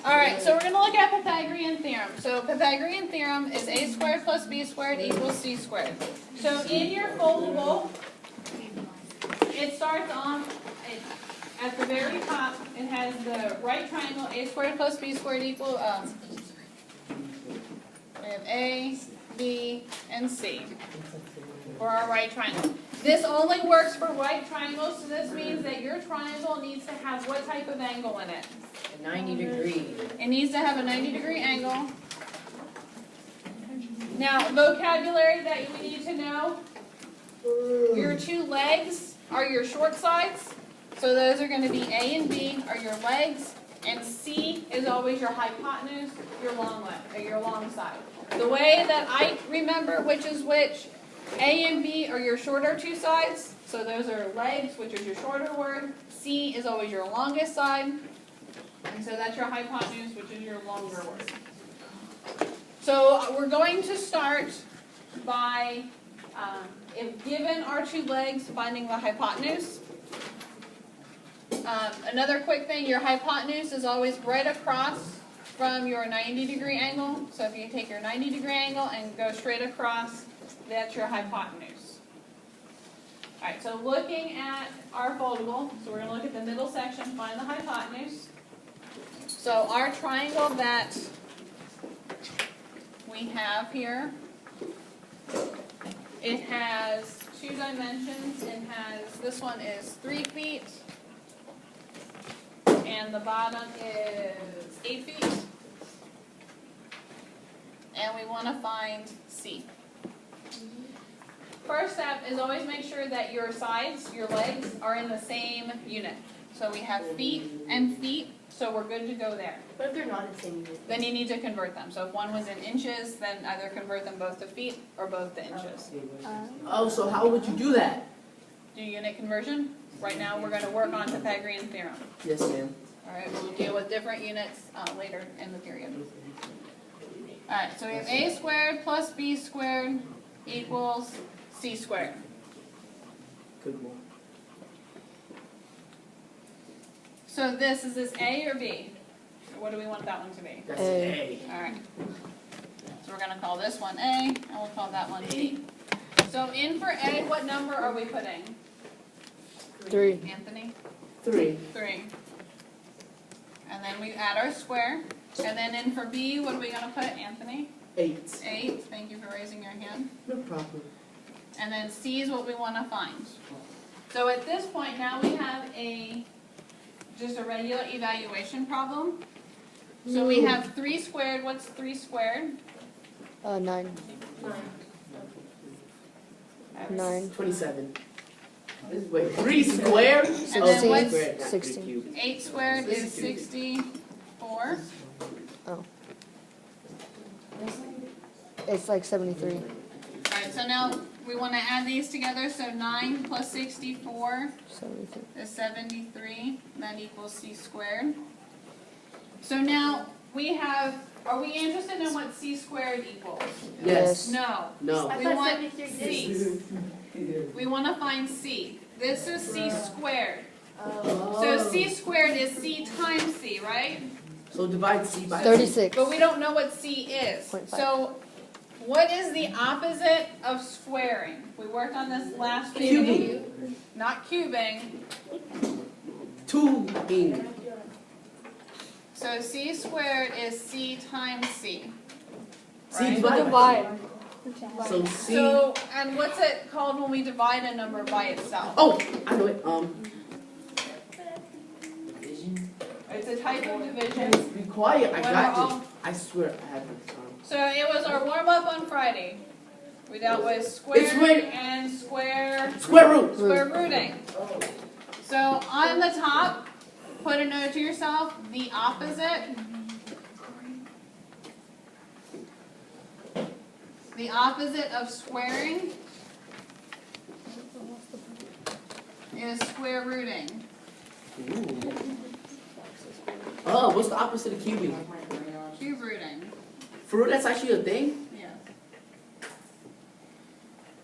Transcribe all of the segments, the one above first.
Alright, so we're going to look at Pythagorean theorem. So Pythagorean theorem is a squared plus b squared equals c squared. So in your foldable, it starts off at the very top. It has the right triangle, a squared plus b squared equal, we have a, b, and c for our right triangle. This only works for right triangles, so this means that your triangle needs to have what type of angle in it? 90 degree. It needs to have a 90-degree angle. Now, vocabulary that we need to know. Your two legs are your short sides. So those are going to be A and B are your legs. And C is always your hypotenuse, your long leg, or your long side. The way that I remember which is which, A and B are your shorter two sides. So those are legs, which is your shorter word. C is always your longest side. And so that's your hypotenuse, which is your longer word. So we're going to start by, if given our two legs, finding the hypotenuse. Another quick thing, your hypotenuse is always right across from your 90-degree angle. So if you take your 90-degree angle and go straight across, that's your hypotenuse. All right, so looking at our foldable, so we're going to look at the middle section, find the hypotenuse. So our triangle that we have here, it has two dimensions. It has, this one is 3 feet, and the bottom is 8 feet. And we want to find C. First step is always make sure that your sides, your legs, are in the same unit. So we have feet and feet, so we're good to go there. But if they're not in the same unit? Then you need to convert them. So if one was in inches, then either convert them both to feet or both to inches. Oh, so how would you do that? Do unit conversion. Right now we're going to work on Pythagorean theorem. Yes, ma'am. Alright, we'll deal with different units later in the period. Alright, so we have a squared plus b squared equals c squared. Good one. So is this A or B? Or what do we want that one to be? That's A. Alright. So we're going to call this one A, and we'll call that one B. So in for A, what number are we putting? 3. Anthony? 3. 3. And then we add our square. And then in for B, what are we going to put, Anthony? 8. 8. Thank you for raising your hand. No problem. And then C is what we want to find. So at this point, now we have just a regular evaluation problem. So we have 3 squared. What's 3 squared? 9. 9. 27. Wait, 3 squared? And then what's 16. 8 squared is 64. Oh. It's like 73. Alright, so now we want to add these together. So 9 plus 64 73. is 73. That equals C squared. So now we have, are we interested in what C squared equals? Yes. No. No. We want C. We want to find C. This is C squared. So C squared is C times C, right? So divide C by 36. But we don't know what C is. 0.5. So what is the opposite of squaring? We worked on this last week. Cubing. Not cubing. Tubing. So C squared is C times C. C Right? divided by Divide. So C. So, and what's it called when we divide a number by itself? Oh, I know it. It's a type of division. Be quiet. I When got we're all- this. I swear I have this. So it was our warm-up on Friday. We dealt with squaring and square rooting. So on the top, put a note to yourself, the opposite. The opposite of squaring is square rooting. Ooh. Oh, what's the opposite of cubing? Cube rooting. For real, that's actually a thing? Yes.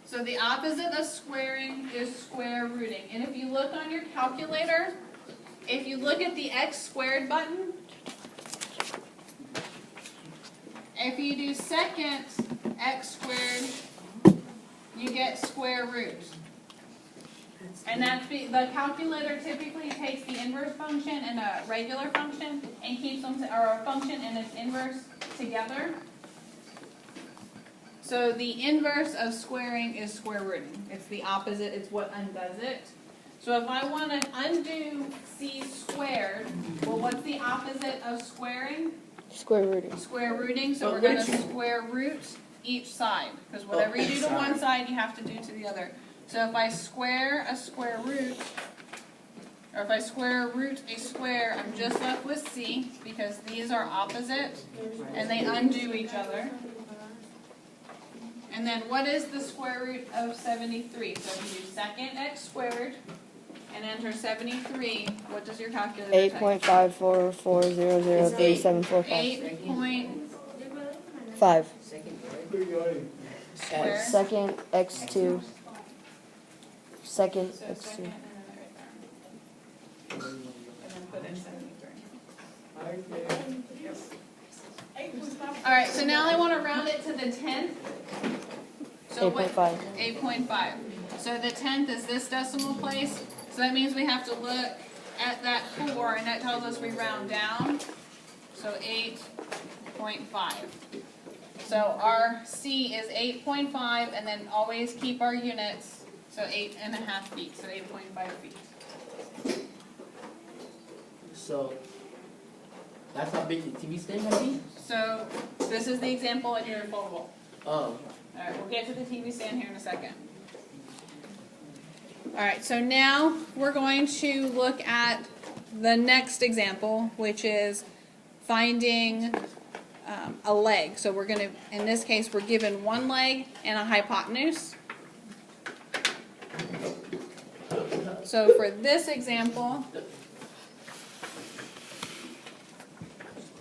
So the opposite of squaring is square rooting. And if you look on your calculator, if you look at the x squared button, if you do second x squared, you get square root. And that's the calculator typically takes the inverse function and a regular function and keeps them, or a function and its inverse together. So the inverse of squaring is square rooting. It's the opposite, it's what undoes it. So if I want to undo c squared, well, what's the opposite of squaring? Square rooting. Square rooting, so Oh, we're going what to did you- square root each side, because whatever you do to one side, you have to do to the other. So if I square a square root, or if I square root a square, I'm just left with c, because these are opposite, and they undo each other. And then what is the square root of 73? So if you do second x squared, and enter 73, what does your calculator say? 8.544003745. 8.5 square. Second x2. Second So x2. second, and then right there. And then put in 73. Alright, so now I want to round it to the 10th. So what? 8.5. 8.5. So the 10th is this decimal place. So that means we have to look at that 4, and that tells us we round down. So 8.5. So our C is 8.5, and then always keep our units. So 8.5 feet, so 8.5 feet. So that's how big the TV stand might be? So this is the example in your foldable. Oh. Alright, we'll get to the TV stand here in a second. Alright, so now we're going to look at the next example, which is finding a leg. So we're going to, in this case, we're given one leg and a hypotenuse. So for this example,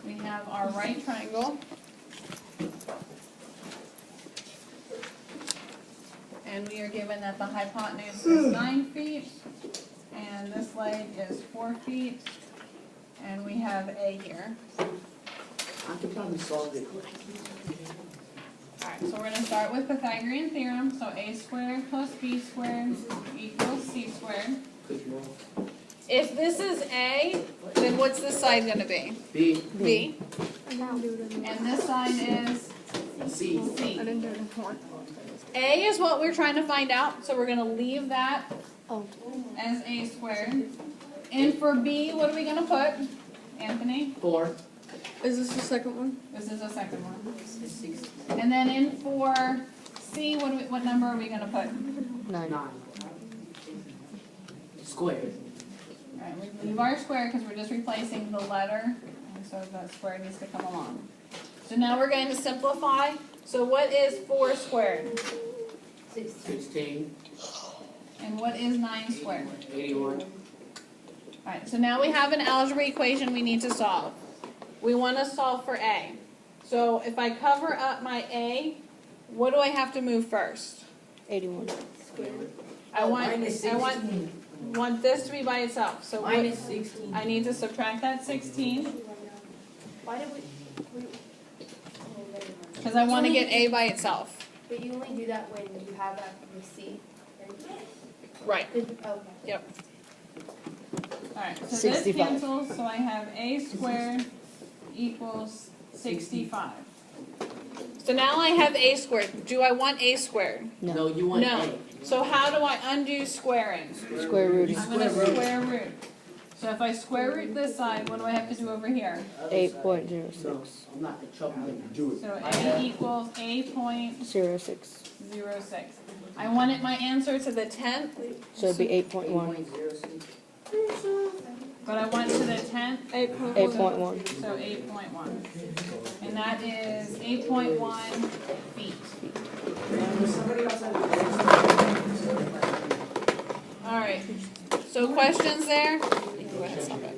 we have our right triangle. And we are given that the hypotenuse is 9 feet, and this leg is 4 feet, and we have A here. I can probably solve it. Alright, so we're going to start with Pythagorean theorem. So A squared plus B squared equals C squared. If this is A, then what's this side going to be? B. B. And this side is C. C. A is what we're trying to find out, so we're going to leave that as A squared. And for B, what are we going to put, Anthony? 4. Is this the second one? This is the second one. And then in for C, what number are we going to put? 9. 9. Squared. Alright, we leave our square because we're just replacing the letter, and so that square needs to come along. So now we're going to simplify. So what is 4 squared? 16. And what is 9 squared? 81. Alright, so now we have an algebra equation we need to solve. We want to solve for A. So if I cover up my A, what do I have to move first? 81. I want this to be by itself. So what, Minus 16. I need to subtract that 16 Why did we because I want to get A by itself. but you only do that when you have that from the C. Right. Okay. Yep. Alright, so 65. this cancels, so I have A squared equals 65. So now I have A squared. Do I want A squared? No, you want No. A. So how do I undo squaring? Square rooting. I'm going to square root. So if I square root this side, what do I have to do over here? 8.06. No, I'm not the trouble. So A equals A.06. 06. I wanted my answer to the 10th, So it'd be 8.1. but I want to the 10th. 8.1. So 8.1. And that is 8.1 feet. All right. So questions there? Go ahead, stop it.